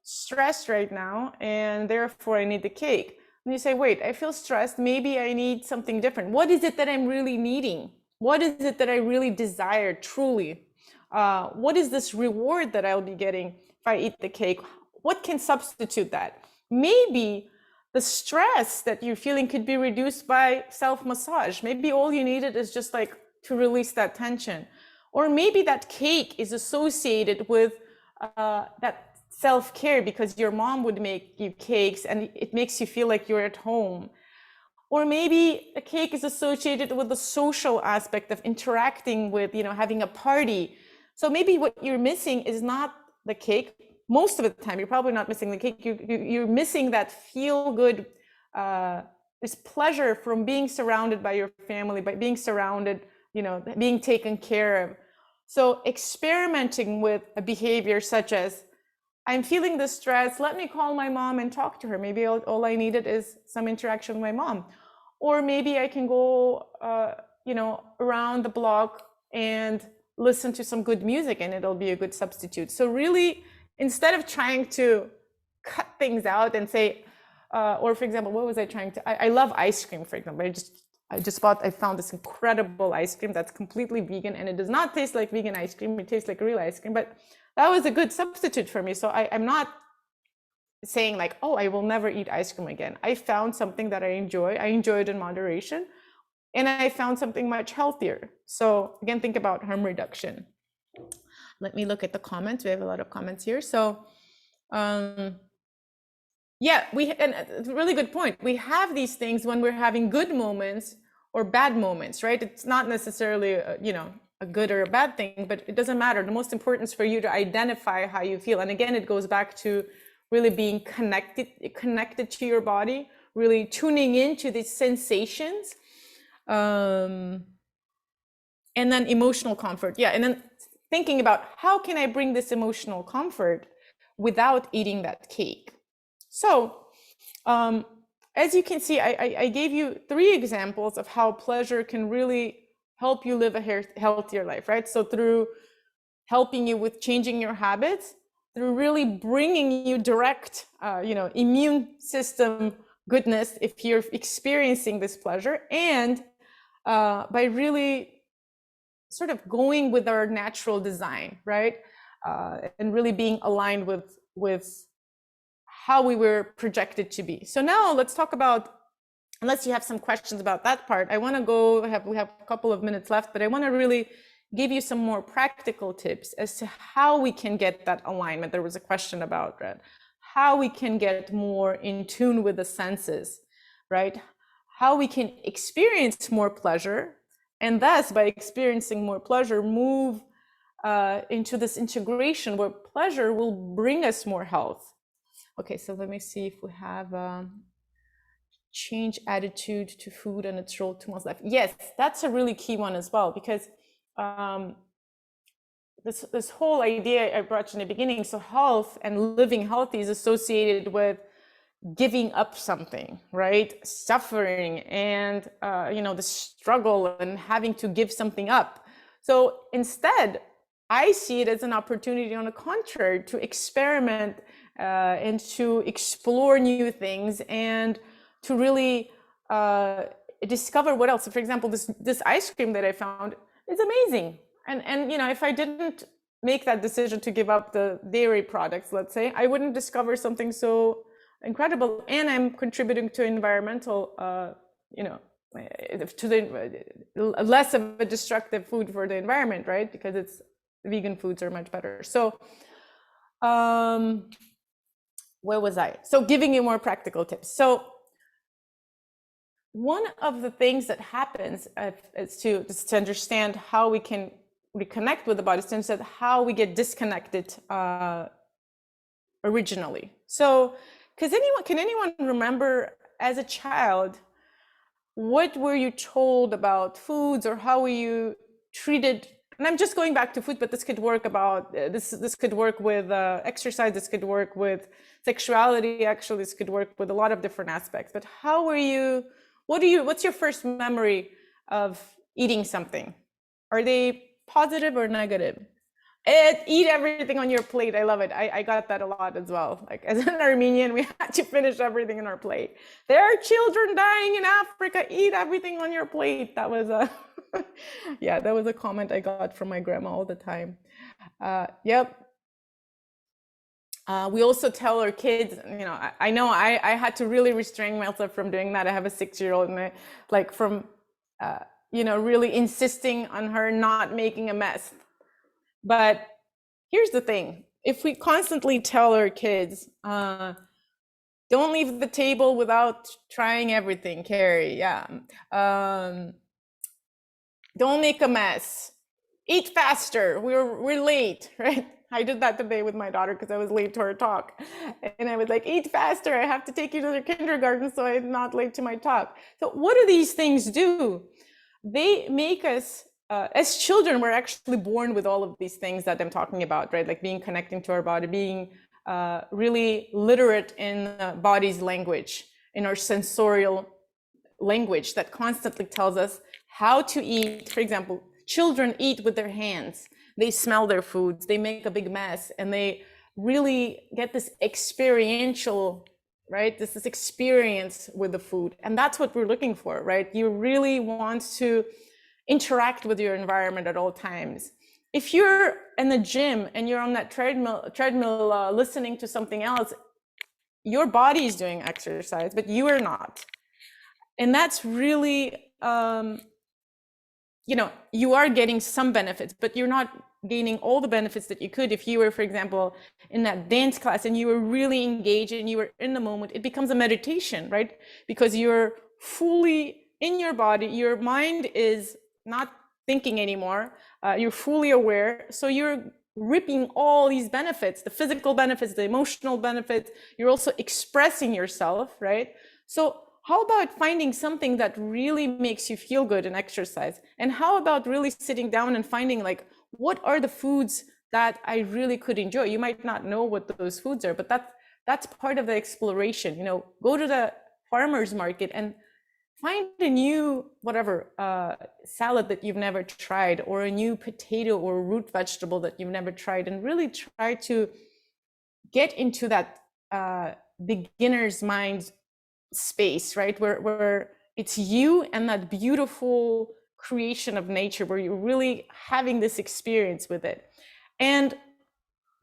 stressed right now, and therefore I need the cake. And you say, wait, I feel stressed. Maybe I need something different. What is it that I'm really needing? What is it that I really desire truly? What is this reward that I'll be getting if I eat the cake? What can substitute that? Maybe the stress that you're feeling could be reduced by self-massage. Maybe all you needed is just like to release that tension. Or maybe that cake is associated with that self-care because your mom would make you cakes and it makes you feel like you're at home. Or maybe a cake is associated with the social aspect of interacting with, having a party. So maybe what you're missing is not the cake. Most of the time, you're probably not missing the cake. You're missing that feel-good, this pleasure from being surrounded by your family, by being surrounded, being taken care of. So experimenting with a behavior such as, I'm feeling the stress, let me call my mom and talk to her. Maybe all I needed is some interaction with my mom. Or maybe I can go, around the block and listen to some good music, and it'll be a good substitute. So really, instead of trying to cut things out and say, or for example, what was I trying to, I love ice cream, for example. I found this incredible ice cream that's completely vegan, and it does not taste like vegan ice cream. It tastes like real ice cream, but that was a good substitute for me. So I'm not saying like, oh, I will never eat ice cream again. I found something that I enjoy. I enjoy it in moderation, and I found something much healthier. So again, think about harm reduction. Let me look at the comments. We have a lot of comments here. So and it's a really good point. We have these things when we're having good moments or bad moments, right? It's not necessarily, a good or a bad thing, but it doesn't matter. The most important is for you to identify how you feel. And again, it goes back to really being connected to your body, really tuning into these sensations. And then emotional comfort. Yeah. And then thinking about how can I bring this emotional comfort without eating that cake? So as you can see, I gave you 3 examples of how pleasure can really help you live a healthier life, right? So through helping you with changing your habits, through really bringing you direct, immune system goodness if you're experiencing this pleasure, and by really sort of going with our natural design, right? And really being aligned with how we were projected to be. So now let's talk about, unless you have some questions about that part, I want to we have a couple of minutes left, but I want to really give you some more practical tips as to how we can get that alignment. There was a question about that, how we can get more in tune with the senses, right? How we can experience more pleasure, and thus by experiencing more pleasure, move into this integration where pleasure will bring us more health. Okay, so let me see if we have change attitude to food and its role to one's life. Yes, that's a really key one as well, because this whole idea I brought in the beginning, so health and living healthy is associated with giving up something, right? Suffering and the struggle and having to give something up. So instead, I see it as an opportunity, on the contrary, to experiment and to explore new things and to really discover what else. So for example, this ice cream that I found is amazing. And if I didn't make that decision to give up the dairy products, let's say, I wouldn't discover something so incredible. And I'm contributing to environmental, to the less of a destructive food for the environment, right? Because it's vegan foods are much better. So where was I? So giving you more practical tips. So one of the things that happens is to understand how we can reconnect with the body, to understand how we get disconnected originally. So, can anyone remember as a child, what were you told about foods, or how were you treated? And I'm just going back to food, but this could work about this could work with exercise, this could work with sexuality, actually this could work with a lot of different aspects. But how were you, what's your first memory of eating something? Are they positive or negative? Eat everything on your plate. I love it. I got that a lot as well. Like, as an Armenian, we had to finish everything on our plate. There are children dying in Africa. Eat everything on your plate. That was a yeah, that was a comment I got from my grandma all the time. Yep. We also tell our kids, I know I had to really restrain myself from doing that. I have a 6-year-old, and really insisting on her not making a mess. But here's the thing: if we constantly tell our kids, don't leave the table without trying everything, Carrie, yeah. Don't make a mess. Eat faster. We're late, right? I did that today with my daughter because I was late to her talk. And I was like, eat faster. I have to take you to the kindergarten so I'm not late to my talk. So what do these things do? They make us, as children, we're actually born with all of these things that I'm talking about, right? Like being connecting to our body, being really literate in the body's language, in our sensorial language that constantly tells us how to eat. For example, children eat with their hands. They smell their foods, they make a big mess, and they really get this experiential, right? This experience with the food. And that's what we're looking for, right? You really want to interact with your environment at all times. If you're in the gym and you're on that treadmill listening to something else, your body is doing exercise, but you are not. And that's really, you are getting some benefits, but you're not gaining all the benefits that you could if you were, for example, in that dance class and you were really engaged and you were in the moment. It becomes a meditation, right? Because you're fully in your body, your mind is not thinking anymore, you're fully aware. So you're reaping all these benefits, the physical benefits, the emotional benefits. You're also expressing yourself, right? So how about finding something that really makes you feel good in exercise? And how about really sitting down and finding, like, what are the foods that I really could enjoy? You might not know what those foods are, but that's part of the exploration. Go to the farmer's market and find a new salad that you've never tried, or a new potato or root vegetable that you've never tried, and really try to get into that beginner's mind space, right? Where it's you and that beautiful creation of nature, where you're really having this experience with it. And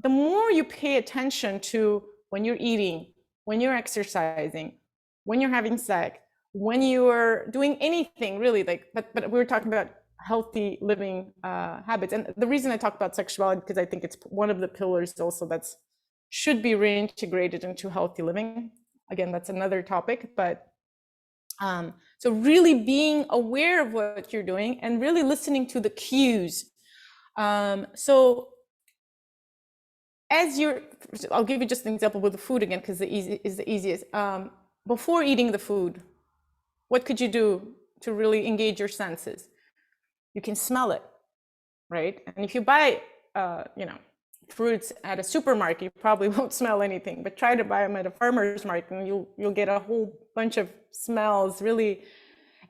the more you pay attention to when you're eating, when you're exercising, when you're having sex, when you're doing anything really, but we were talking about healthy living habits. And the reason I talk about sexuality, because I think it's one of the pillars also that's should be reintegrated into healthy living. Again, that's another topic, but so really being aware of what you're doing and really listening to the cues. So I'll give you just an example with the food again, because the easiest. Before eating the food, what could you do to really engage your senses? You can smell it, right? And if you buy, fruits at a supermarket, you probably won't smell anything, but try to buy them at a farmer's market and you'll get a whole bunch of smells, really.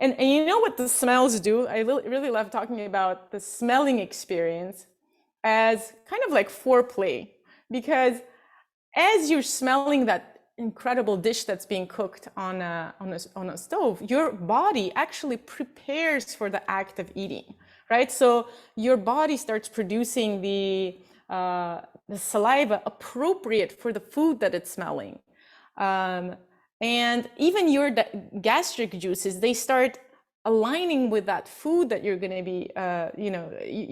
And you know what the smells do? I really love talking about the smelling experience as kind of like foreplay, because as you're smelling that incredible dish that's being cooked on a stove, your body actually prepares for the act of eating, right? So your body starts producing the saliva appropriate for the food that it's smelling. And even your gastric juices, they start aligning with that food that you're going to be,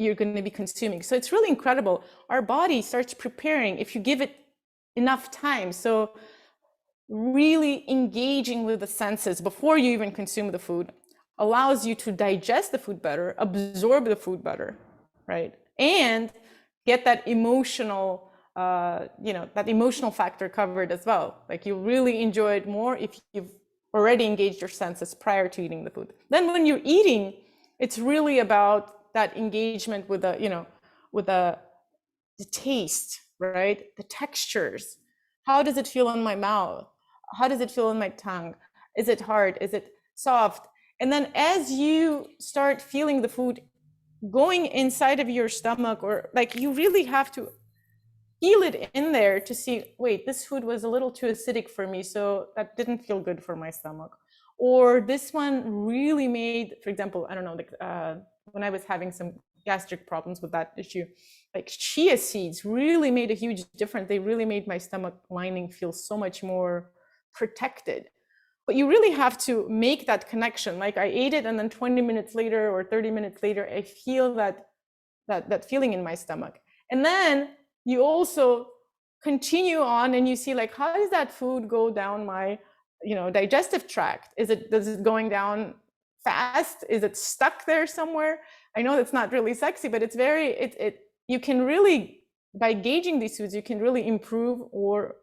you're going to be consuming. So it's really incredible. Our body starts preparing if you give it enough time. So really engaging with the senses before you even consume the food allows you to digest the food better, absorb the food better, right? And get that emotional, that emotional factor covered as well. Like you really enjoy it more if you've already engaged your senses prior to eating the food. Then when you're eating, it's really about that engagement with the taste, right? The textures. How does it feel on my mouth? How does it feel on my tongue? Is it hard? Is it soft? And then as you start feeling the food going inside of your stomach, or like you really have to feel it in there to see, wait, this food was a little too acidic for me, so that didn't feel good for my stomach. Or this one really made, for example, I don't know, like when I was having some gastric problems with that issue, like chia seeds really made a huge difference. They really made my stomach lining feel so much more protected. But you really have to make that connection. Like I ate it and then 20 minutes later or 30 minutes later, I feel that feeling in my stomach. And then you also continue on and you see like, how does that food go down my, digestive tract? Does it going down fast? Is it stuck there somewhere? I know it's not really sexy, but it's you can really, by gauging these foods, you can really improve or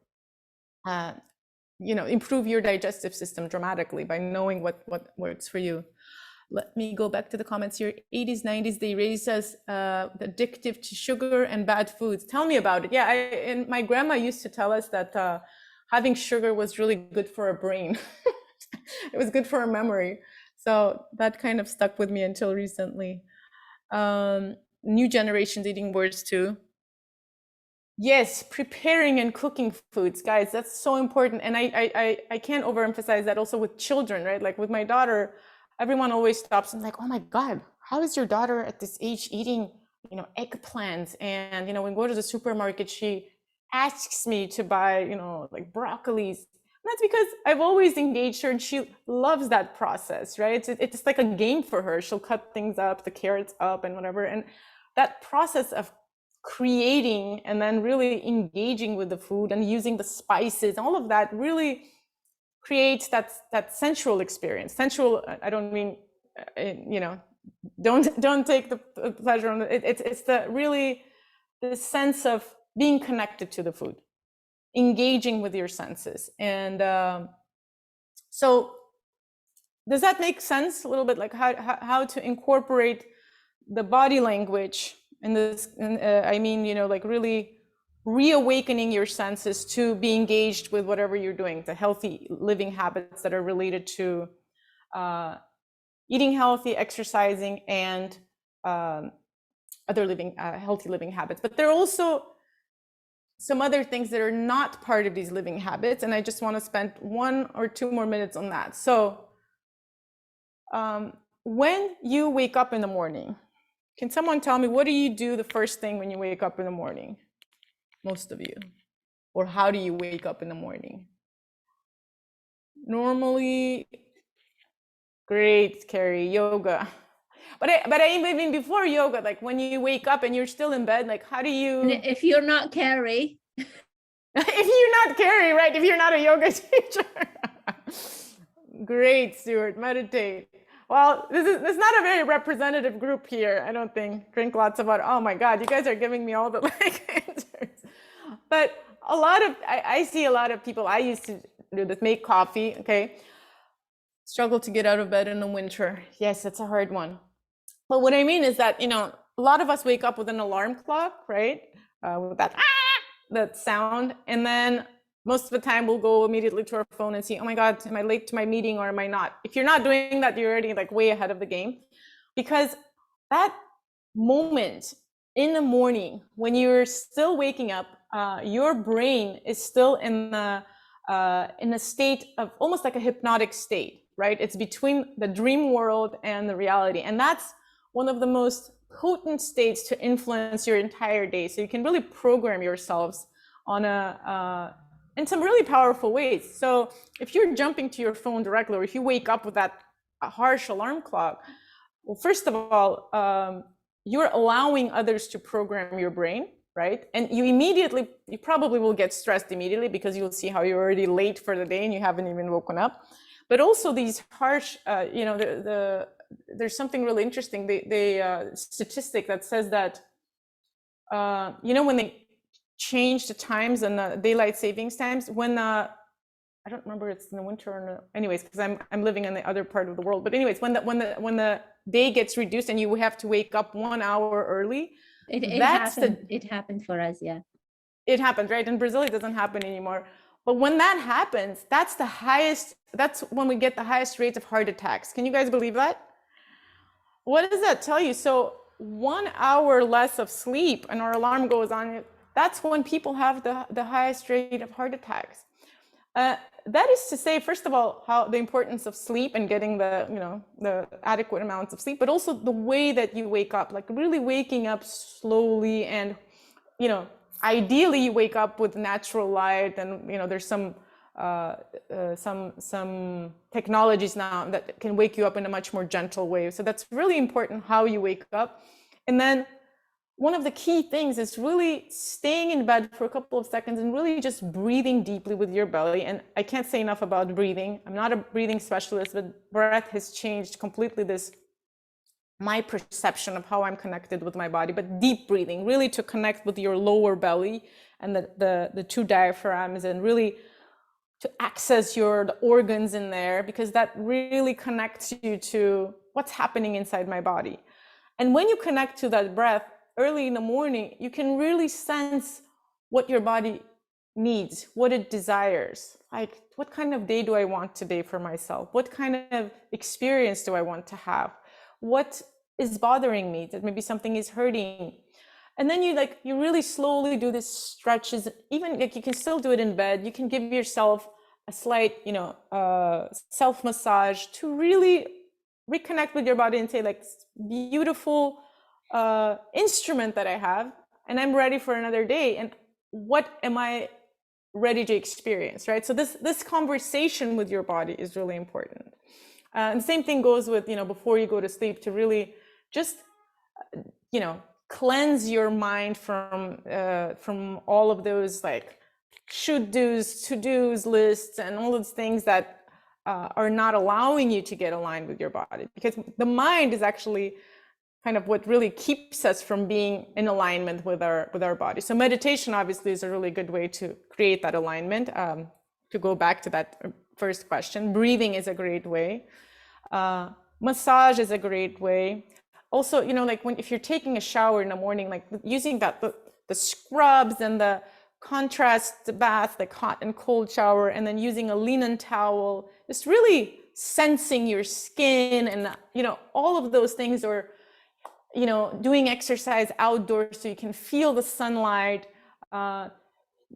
improve your digestive system dramatically by knowing what works for you. Let me go back to the comments here. 80s, 90s, they raised us addictive to sugar and bad foods. Tell me about it. Yeah, and my grandma used to tell us that having sugar was really good for our brain. It was good for our memory. So that kind of stuck with me until recently. New generations eating worse too. Yes, preparing and cooking foods, guys, that's so important. And I can't overemphasize that also with children, right? Like with my daughter, everyone always stops and like, oh my God, how is your daughter at this age eating, eggplants? And, when we go to the supermarket, she asks me to buy, like broccolis. And that's because I've always engaged her and she loves that process, right? It's like a game for her. She'll cut things up, the carrots up and whatever. And that process of creating and then really engaging with the food and using the spices, all of that really creates that sensual experience. Sensual, I don't mean, don't take the pleasure on it. It's the sense of being connected to the food, engaging with your senses. And so does that make sense a little bit, like how to incorporate the body language in this? Like really reawakening your senses to be engaged with whatever you're doing, the healthy living habits that are related to eating healthy, exercising, and other healthy living habits. But there are also some other things that are not part of these living habits, and I just want to spend 1 or 2 more minutes on that. So when you wake up in the morning, can someone tell me, what do you do the first thing when you wake up in the morning? Most of you. Or how do you wake up in the morning? Normally, great, Carrie, yoga. But I even before yoga, like when you wake up and you're still in bed, like how do you? And if you're not Carrie. If you're not Carrie, right? If you're not a yoga teacher. Great, Stuart, meditate. Well, this is not a very representative group here, I don't think. Drink lots of water. Oh my God, you guys are giving me all the like answers. But I see a lot of people, I used to do this, make coffee, okay? Struggle to get out of bed in the winter. Yes, it's a hard one. But what I mean is that, a lot of us wake up with an alarm clock, right? With that sound. And then most of the time we'll go immediately to our phone and see, oh my God, am I late to my meeting or am I not? If you're not doing that, you're already like way ahead of the game. Because that moment in the morning when you're still waking up, your brain is still in a state of almost like a hypnotic state, right? It's between the dream world and the reality. And that's one of the most potent states to influence your entire day. So you can really program yourselves on in some really powerful ways. So if you're jumping to your phone directly, or if you wake up with that harsh alarm clock, well, first of all, you're allowing others to program your brain, right? And you probably will get stressed immediately because you'll see how you're already late for the day and you haven't even woken up. But also these harsh, there's something really interesting. The statistic that says that, when they change the times and the daylight savings times, when I don't remember it's in the winter or anyways, because I'm living in the other part of the world. But anyways, when the day gets reduced and you have to wake up 1 hour early, it happened for us, yeah. It happened, right? In Brazil, it doesn't happen anymore. But when that happens, that's when we get the highest rates of heart attacks. Can you guys believe that? What does that tell you? So 1 hour less of sleep and our alarm goes on, that's when people have the highest rate of heart attacks. That is to say, first of all, how the importance of sleep and getting the adequate amounts of sleep, but also the way that you wake up, like really waking up slowly. And, ideally you wake up with natural light, and, there's some technologies now that can wake you up in a much more gentle way. So that's really important, how you wake up. And then one of the key things is really staying in bed for a couple of seconds and really just breathing deeply with your belly. And I can't say enough about breathing. I'm not a breathing specialist, but breath has changed completely my perception of how I'm connected with my body. But deep breathing, really to connect with your lower belly and the two diaphragms, and really to access the organs in there, because that really connects you to what's happening inside my body. And when you connect to that breath early in the morning, you can really sense what your body needs, what it desires. Like, what kind of day do I want today for myself? What kind of experience do I want to have? What is bothering me? That maybe something is hurting. And then you really slowly do this stretches. Even you can still do it in bed. You can give yourself a slight, self massage to really reconnect with your body and say, beautiful instrument that I have, and I'm ready for another day. And what am I ready to experience, right? So this conversation with your body is really important. And the same thing goes with, before you go to sleep, to really just, cleanse your mind from all of those should do's, to do's lists and all those things that are not allowing you to get aligned with your body, because the mind is actually kind of what really keeps us from being in alignment with our body. So meditation obviously is a really good way to create that alignment. To go back to that first question, breathing is a great way. Massage is a great way. Also, if you're taking a shower in the morning, using the scrubs and the contrast bath, like hot and cold shower, and then using a linen towel, just really sensing your skin and, all of those things, or, doing exercise outdoors so you can feel the sunlight,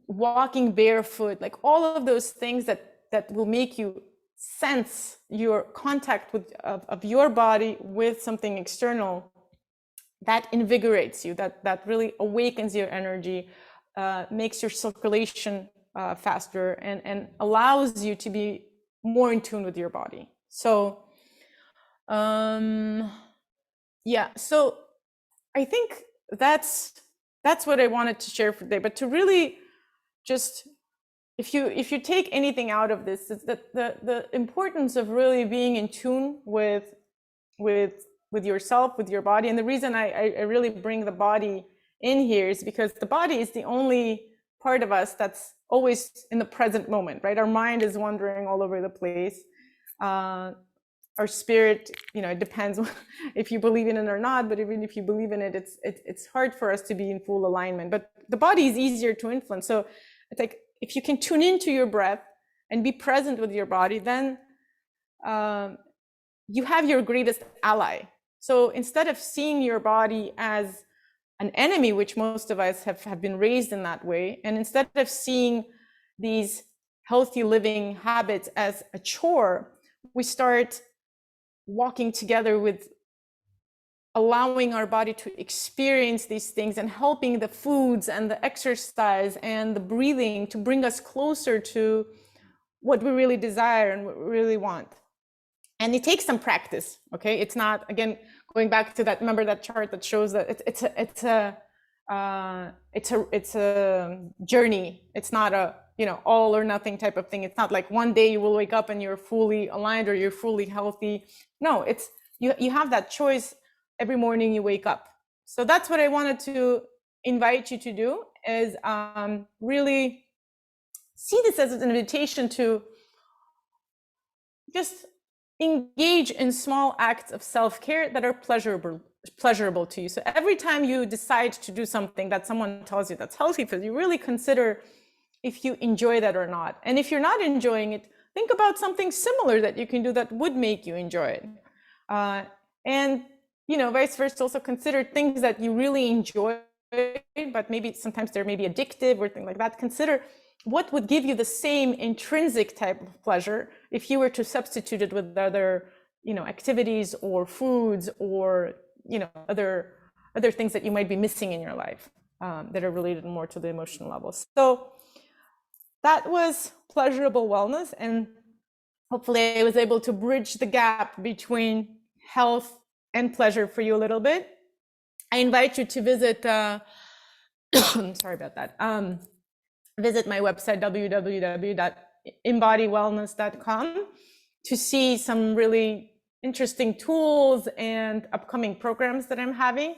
walking barefoot, all of those things that will make you sense your contact of your body with something external, that invigorates you, that really awakens your energy, makes your circulation faster, and allows you to be more in tune with your body. So so I think that's what I wanted to share for today. But to really just, if you take anything out of this, is that the importance of really being in tune with yourself, with your body. And the reason I really bring the body in here is because the body is the only part of us that's always in the present moment, right? Our mind is wandering all over the place. Our spirit, it depends if you believe in it or not, but even if you believe in it, it's hard for us to be in full alignment. But the body is easier to influence. So it's like, if you can tune into your breath and be present with your body, then you have your greatest ally. So instead of seeing your body as an enemy, which most of us have been raised in that way, and instead of seeing these healthy living habits as a chore, we start walking together with allowing our body to experience these things and helping the foods and the exercise and the breathing to bring us closer to what we really desire and what we really want. And it takes some practice, okay? It's not, again, going back to that, remember that chart that shows that it's a journey. It's not a, all or nothing type of thing. It's not like one day you will wake up and you're fully aligned or you're fully healthy. No, it's, you have that choice every morning you wake up. So that's what I wanted to invite you to do, is really see this as an invitation to just engage in small acts of self-care that are pleasurable to you. So every time you decide to do something that someone tells you that's healthy for you, really consider if you enjoy that or not. And if you're not enjoying it, think about something similar that you can do that would make you enjoy it. And vice versa, also consider things that you really enjoy, but maybe sometimes they're maybe addictive or things like that. Consider what would give you the same intrinsic type of pleasure if you were to substitute it with other, activities or foods or, other things that you might be missing in your life that are related more to the emotional level. So that was Pleasurable Wellness, and hopefully I was able to bridge the gap between health and pleasure for you a little bit. I invite you to visit, sorry about that, visit my website, www.imbodywellness.com, to see some really interesting tools and upcoming programs that I'm having.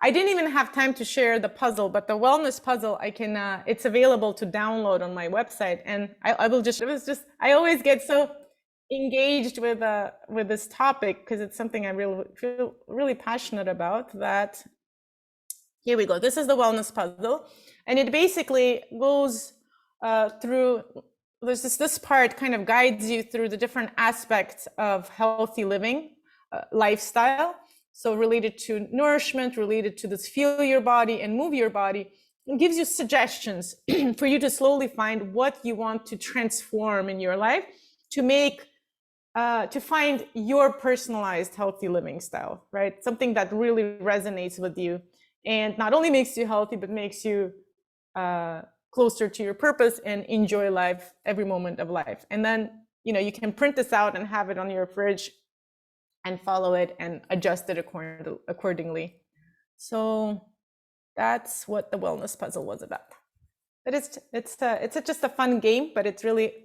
I didn't even have time to share the puzzle, but the wellness puzzle, it's available to download on my website. And I always get so engaged with this topic because it's something I feel really passionate about. That here we go. This is the wellness puzzle, and it basically goes through. This part kind of guides you through the different aspects of healthy living, lifestyle. So related to nourishment, related to this feel your body and move your body, and gives you suggestions for you to slowly find what you want to transform in your life to find your personalized healthy living style, right? Something that really resonates with you and not only makes you healthy, but makes you closer to your purpose and enjoy life, every moment of life. And then, you can print this out and have it on your fridge and follow it and adjust it accordingly. So that's what the wellness puzzle was about. But it's just a fun game, but it's really